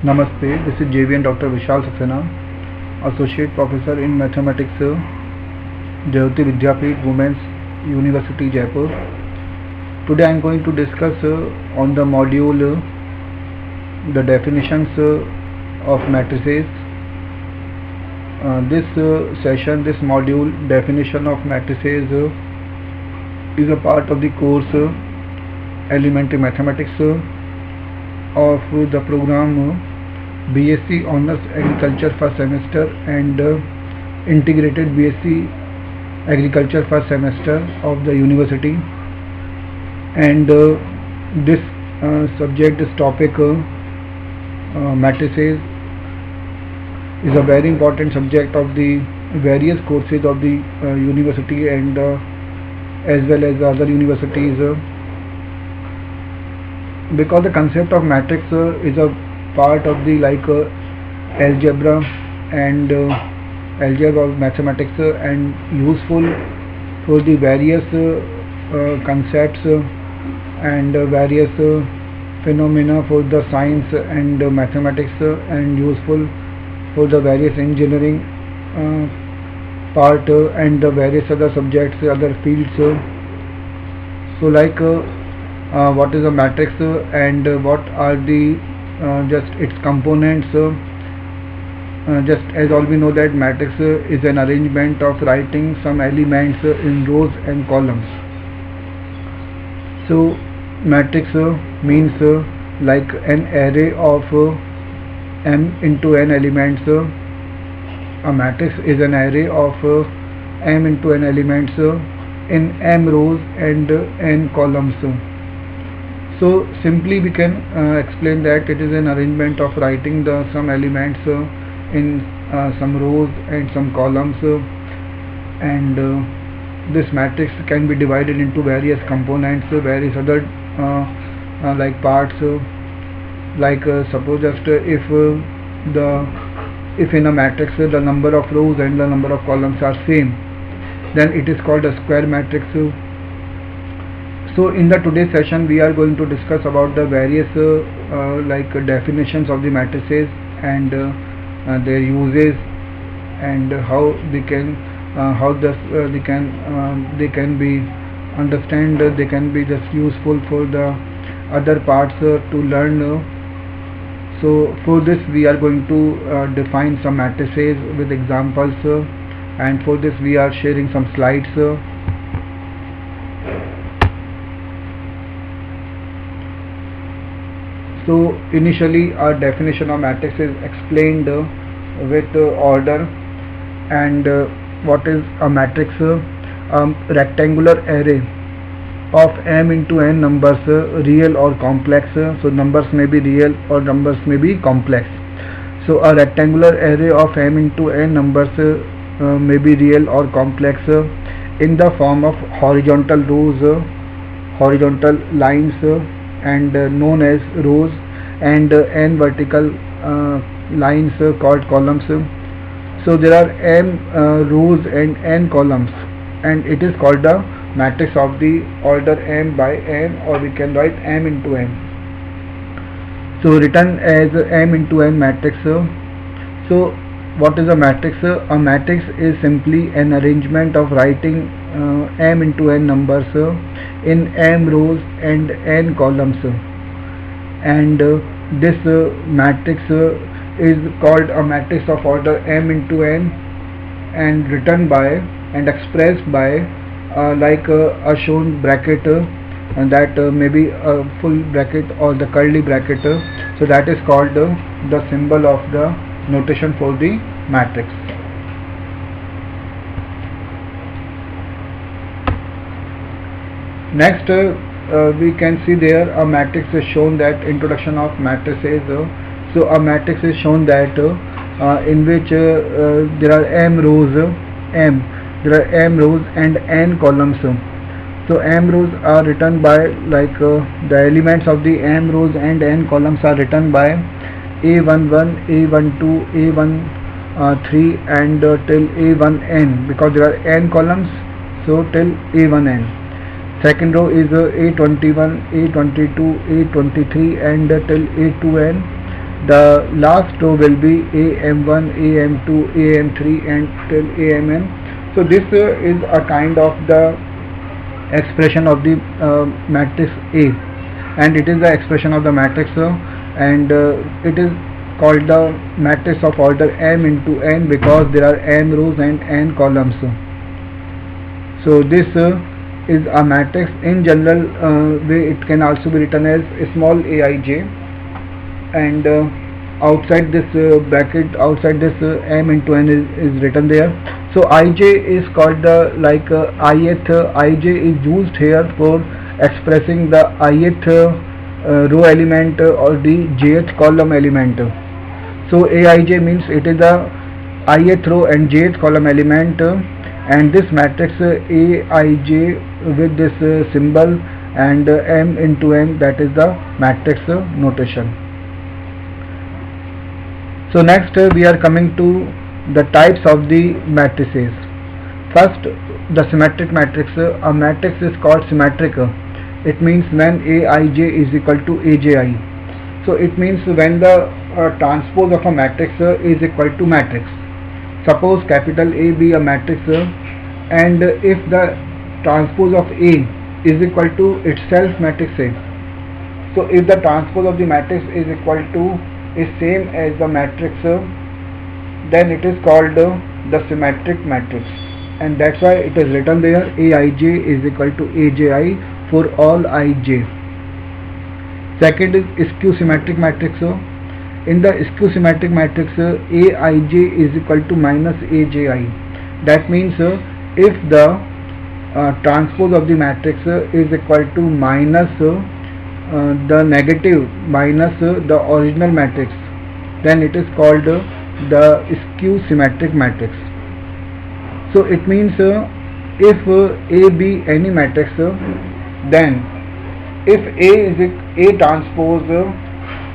Namaste, this is JVN Dr. Vishal Saxena, Associate Professor in Mathematics, Jayoti Vidyapeeth Women's University, Jaipur. Today I am going to discuss on the module the definitions of matrices. This module, definition of matrices, is a part of the course Elementary Mathematics of the program BSc Honors Agriculture first semester and Integrated BSc Agriculture first semester of the university. And this topic matrices is a very important subject of the various courses of the university and as well as other universities, because the concept of matrix is a part of the algebra and algebra of mathematics and useful for the various concepts and various phenomena for the science and mathematics and useful for the various engineering part and the various other subjects, other fields. So what is a matrix and what are the just its components. Just as all we know that matrix is an arrangement of writing some elements in rows and columns. So matrix means like an array of m into n elements. A matrix is an array of m into n elements in m rows and n columns. So simply we can explain that it is an arrangement of writing some elements in some rows and some columns, and this matrix can be divided into various components, various other parts. Suppose just if in a matrix the number of rows and the number of columns are same, then it is called a square matrix. So in the today's session we are going to discuss about the various definitions of the matrices and their uses and how they can be understand, they can be just useful for the other parts to learn. So for this we are going to define some matrices with examples, and for this we are sharing some slides. So initially our definition of matrix is explained with order. And what is a matrix? Rectangular array of m into n numbers, real or complex. So numbers may be real or numbers may be complex. So a rectangular array of m into n numbers may be real or complex in the form of horizontal rows, horizontal lines, and known as rows, and n vertical lines called columns. So there are m rows and n columns, and it is called the matrix of the order m by n, or we can write m into n. So written as m into n matrix. So what is a matrix? A matrix is simply an arrangement of writing m into n numbers in m rows and n columns, and this matrix is called a matrix of order m into n, and written by and expressed by a shown bracket, and that may be a full bracket or the curly bracket. So that is called the symbol of the notation for the matrix. Next we can see there a matrix is shown, that introduction of matrices. So a matrix is shown that in which there are m rows and n columns. So m rows are written by the elements of the m rows and n columns are written by a11, a12, a13 and till a1n, because there are n columns, so till a1n. Second row is A21, A22, A23 and till A2n. The last row will be AM1, AM2, AM3 and till AMN. So this is a kind of the expression of the matrix A, and it is the expression of the matrix and it is called the matrix of order m into n because there are m rows and n columns. So this is a matrix. In general way it can also be written as small aij, and outside this bracket, outside this m into n is written there. So ij is called the ith. Ij is used here for expressing the ith row element or the jth column element. So aij means it is the ith row and jth column element, and this matrix aij with this symbol and m into n, that is the matrix notation. So next we are coming to the types of the matrices. First, the symmetric matrix. A matrix is called symmetric. It means when aij is equal to aji. So it means when the transpose of a matrix is equal to matrix. Suppose capital A be a matrix, and if the transpose of A is equal to itself matrix A. So if the transpose of the matrix is equal to is same as the matrix, then it is called the symmetric matrix, and that's why it is written there aij is equal to aji for all ij. Second is skew symmetric matrix. In the skew symmetric matrix, aij is equal to minus aji. That means if the transpose of the matrix is equal to minus the negative minus the original matrix, then it is called the skew symmetric matrix. So it means if A be any matrix, then if A transpose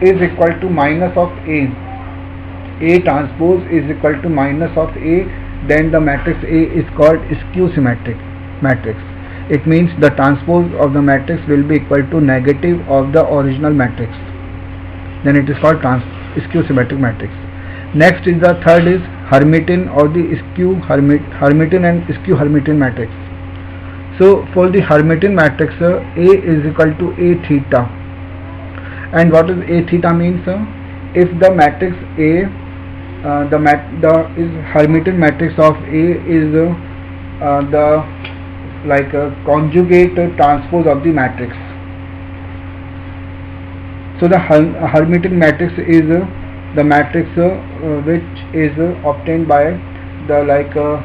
is equal to minus of A transpose is equal to minus of A, then the matrix A is called skew symmetric matrix. It means the transpose of the matrix will be equal to negative of the original matrix, then it is called skew symmetric matrix. Next is the third is Hermitian or the skew Hermitian and skew Hermitian matrix. So for the Hermitian matrix, A is equal to A theta. And what is A theta means? If the matrix A, the Hermitian matrix of A is the conjugate transpose of the matrix. So the Hermitian matrix is the matrix which is obtained by the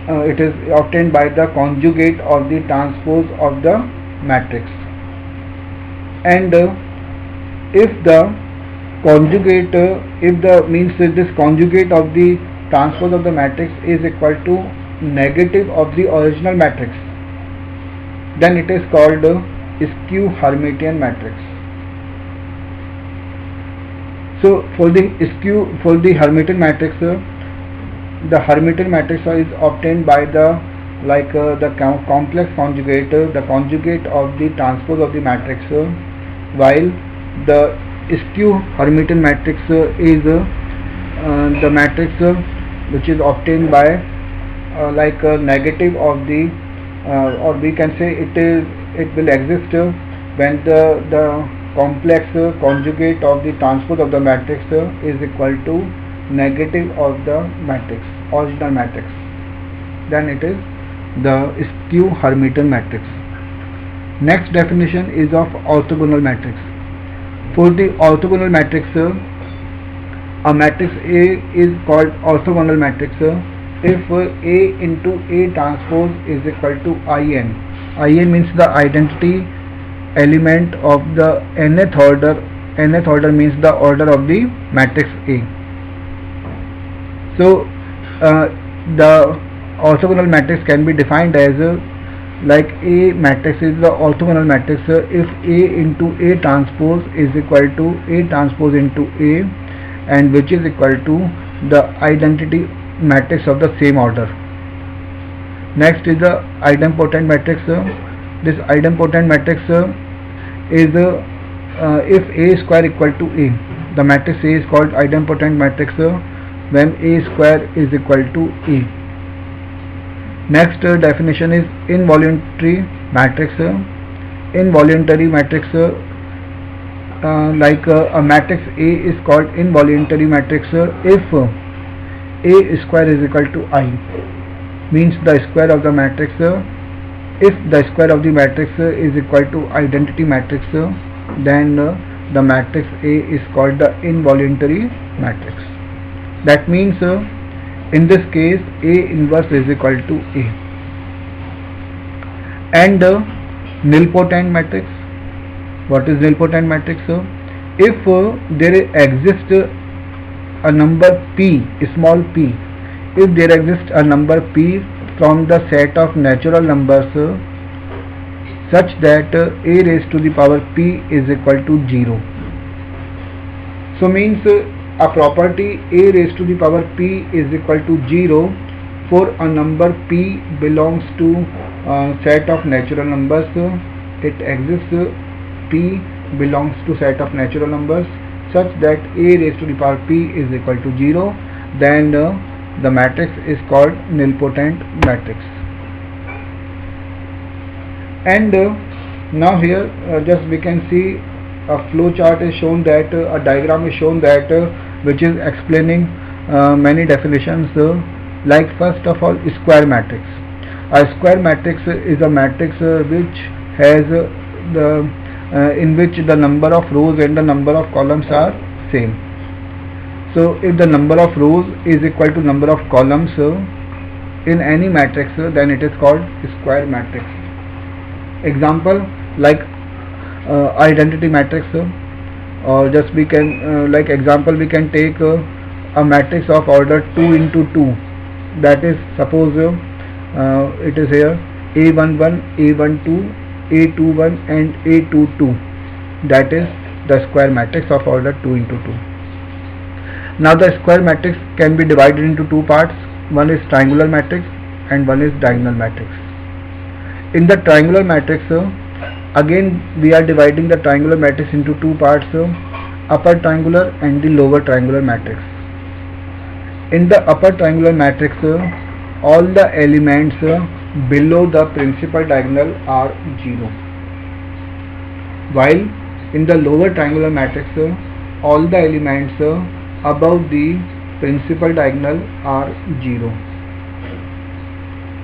it is obtained by the conjugate of the transpose of the matrix. And if the conjugate this conjugate of the transpose of the matrix is equal to negative of the original matrix, then it is called skew Hermitian matrix. So for the Hermitian matrix, the Hermitian matrix is obtained by the complex conjugate, the conjugate of the transpose of the matrix, while the skew Hermitian matrix is the matrix which is obtained by negative of the or we can say it will exist when the complex conjugate of the transpose of the matrix is equal to negative of the matrix, original matrix, then it is the skew Hermitian matrix. Next definition is of orthogonal matrix. For the orthogonal matrix, a matrix A is called orthogonal matrix if A into A transpose is equal to In. In means the identity element of the nth order. Nth order means the order of the matrix A. So the orthogonal matrix can be defined as A matrix is the orthogonal matrix if A into A transpose is equal to A transpose into A, and which is equal to the identity matrix of the same order. Next is the idempotent matrix. This idempotent matrix is if A square equal to A, the matrix A is called idempotent matrix when A square is equal to A. Next definition is involuntary matrix. Involuntary matrix, like a matrix A is called involuntary matrix if A square is equal to I, means the square of the matrix. If the square of the matrix is equal to identity matrix, then the matrix A is called the involuntary matrix. That means in this case A inverse is equal to A. And nilpotent matrix. What is nilpotent matrix? If there exists a number P, small p, if there exists a number P from the set of natural numbers such that A raised to the power P is equal to 0. So means a property A raised to the power P is equal to 0 for a number P belongs to a set of natural numbers. It exists, P belongs to set of natural numbers such that A raised to the power P is equal to 0, then the matrix is called nilpotent matrix. And now here just we can see a flow chart is shown, that a diagram is shown that which is explaining many definitions, like first of all square matrix. A square matrix is a matrix which has in which the number of rows and the number of columns are same. So if the number of rows is equal to number of columns in any matrix, then it is called square matrix. Example like identity matrix, or just we can like example we can take a matrix of order 2 into 2. That is, suppose it is here A11, A12, A21 and A22. That is the square matrix of order 2 into 2. Now the square matrix can be divided into two parts. One is triangular matrix and one is diagonal matrix. In the triangular matrix, again we are dividing the triangular matrix into two parts, upper triangular and the lower triangular matrix. In the upper triangular matrix, all the elements below the principal diagonal are 0, while in the lower triangular matrix all the elements above the principal diagonal are 0.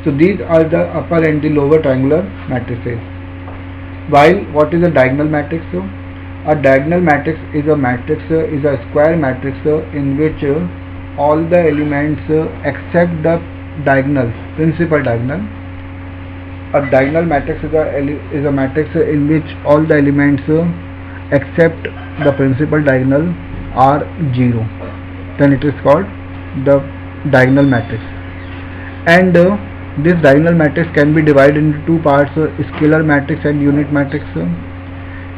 So these are the upper and the lower triangular matrices. While what is a diagonal matrix? A diagonal matrix is a square matrix in which all the elements except the diagonal, principal diagonal. A diagonal matrix is a matrix in which all the elements except the principal diagonal are 0. Then it is called the diagonal matrix. And this diagonal matrix can be divided into two parts, scalar matrix and unit matrix.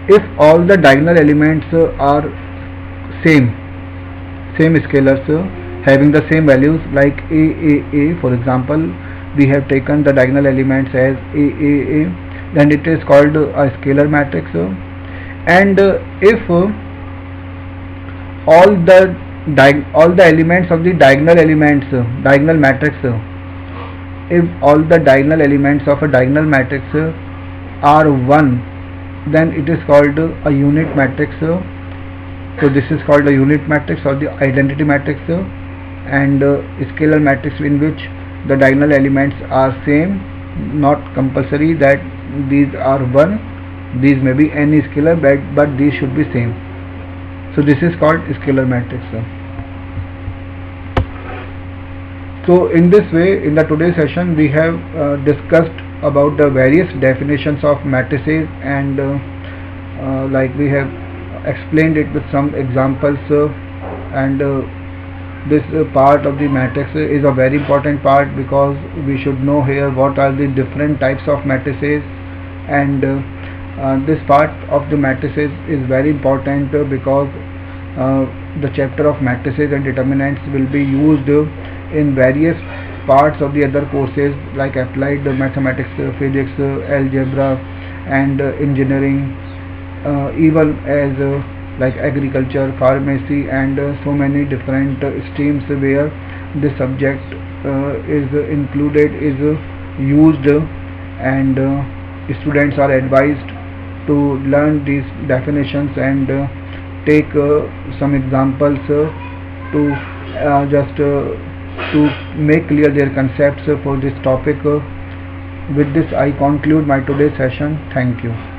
If all the diagonal elements are same scalars having the same values, like A, for example, we have taken the diagonal elements as A, then it is called a scalar matrix. And if all the elements of the diagonal matrix, if all the diagonal elements of a diagonal matrix are 1, then it is called a unit matrix. So this is called a unit matrix or the identity matrix. And scalar matrix in which the diagonal elements are same, not compulsory that these are 1, these may be any scalar, but these should be same. So this is called scalar matrix. So in this way, in the today's session we have discussed about the various definitions of matrices, and like we have explained it with some examples, and this part of the matrix is a very important part, because we should know here what are the different types of matrices, and this part of the matrices is very important because the chapter of matrices and determinants will be used in various parts of the other courses like applied mathematics, physics, algebra and engineering, even as like agriculture, pharmacy, and so many different streams where this subject is included, is used, and students are advised to learn these definitions and take some examples to just to make clear their concepts for this topic. With this, I conclude my today's session. Thank you.